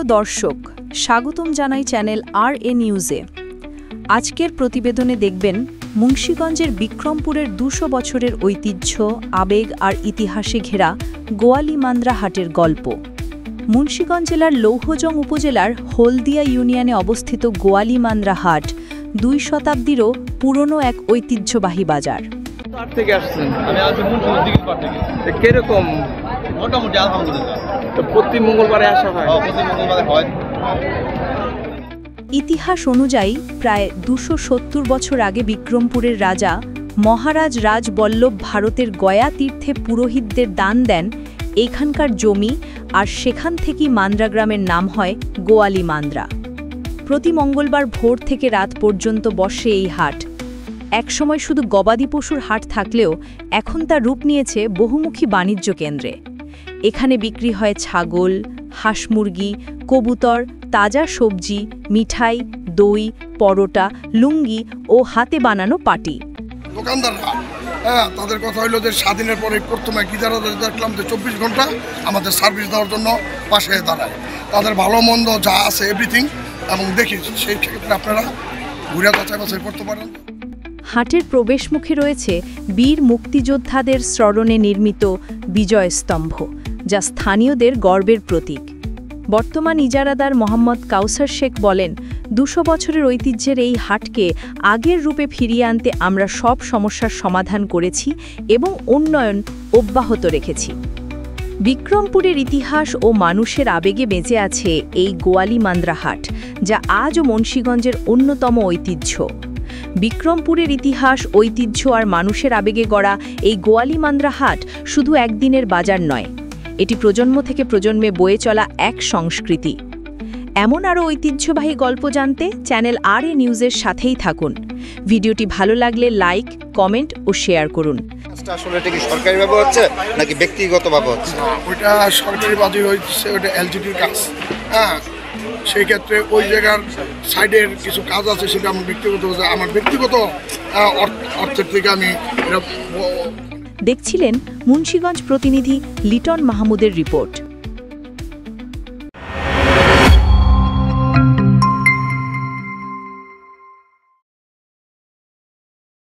প্রিয় দর্শক, স্বাগতম জানাই চ্যানেল আর.এ নিউজে। আজকের প্রতিবেদনে দেখবেন মুন্সিগঞ্জের বিক্রমপুরের ২০০ বছরের ঐতিহ্য, আবেগ আর ইতিহাসে ঘেরা গোয়ালিমান্দ্রা হাটের গল্প। মুন্সিগঞ্জ জেলার লৌহজং উপজেলার হলদিয়া ইউনিয়নে অবস্থিত গোয়ালিমান্দ্রা হাট ২ শতাব্দীরও পুরনো এক ঐতিহ্যবাহী বাজার। থেকে আসছেন? আমি আছি মুন্সিগঞ্জ দিঘির থেকে। কিরকম? মোটামুটি আলহামদুলিল্লাহ। তো প্রতি মঙ্গলবারে আসা হয়? প্রতি মঙ্গলবারে হয়। ইতিহাস অনুযায়ী প্রায় ২৭০ বছর আগে বিক্রমপুরের রাজা মহারাজ রাজবল্লভ ভারতের গয়া তীর্থে পুরোহিতদের দান দেন এখানকার জমি, আর সেখান থেকেই মান্দ্রা গ্রামের নাম হয় গোয়ালিমান্দ্রা। প্রতি মঙ্গলবার ভোর থেকে রাত পর্যন্ত বসে এই হাট। একসময় শুধু গবাদি পশুর হাট থাকলেও এখন তা রূপ নিয়েছে বহুমুখী বাণিজ্য কেন্দ্রে। এখানে বিক্রি হয় ছাগল, হাঁস মুরগি, কবুতর, তাজা সবজি, মিঠাই, দই, পরোটা, লুঙ্গি ও হাতে বানানো পাটি। দোকানদাররা তাদের কথা হইল যে স্বাধীনের পরে প্রথমে গিজারা দেখলাম যে ২৪ ঘন্টা আমাদের সার্ভিস দেওয়ার জন্য পাশে দাঁড়ায়। তাদের ভালো মন্দ যা আছে এভরিথিং এবং দেখি সেই ক্ষেত্রে আপনারা ঘুরে যাচাই বাছাই করতে পারেন। হাটের প্রবেশমুখে রয়েছে বীর মুক্তিযোদ্ধাদের স্মরণে নির্মিত বিজয় স্তম্ভ, যা স্থানীয়দের গর্বের প্রতীক। বর্তমান ইজারাদার মোহাম্মদ কাউসার শেখ বলেন, ২০০ বছরের ঐতিহ্যের এই হাটকে আগের রূপে ফিরিয়ে আনতে আমরা সব সমস্যার সমাধান করেছি এবং উন্নয়ন অব্যাহত রেখেছি। বিক্রমপুরের ইতিহাস ও মানুষের আবেগে বেঁচে আছে এই গোয়ালিমান্দ্রা হাট, যা আজও মুন্সিগঞ্জের অন্যতম ঐতিহ্য। বিক্রমপুরের ইতিহাস, ঐতিহ্য আর মানুষের আবেগে গড়া এই গোয়ালিমান্দ্রা হাট শুধু একদিনের বাজার নয়, এটি প্রজন্ম থেকে প্রজন্মে বয়ে চলা এক সংস্কৃতি। এমন আরও ঐতিহ্যবাহী গল্প জানতে চ্যানেল আর.এ নিউজের সাথেই থাকুন। ভিডিওটি ভালো লাগলে লাইক, কমেন্ট ও শেয়ার করুন। আসলে এটা কি সরকারিভাবে হচ্ছে নাকি ব্যক্তিগতভাবে হচ্ছে? ওইটা সরকারিভাবে হচ্ছে, ওইটা এলজিডির কাজ। সেই ক্ষেত্রে ওই জায়গার সাইডের কিছু কাজ আছে, সেটা আমার ব্যক্তিগত অর্থের থেকে আমি দেখছিলেন মুন্সিগঞ্জ প্রতিনিধি লিটন মাহমুদের রিপোর্ট।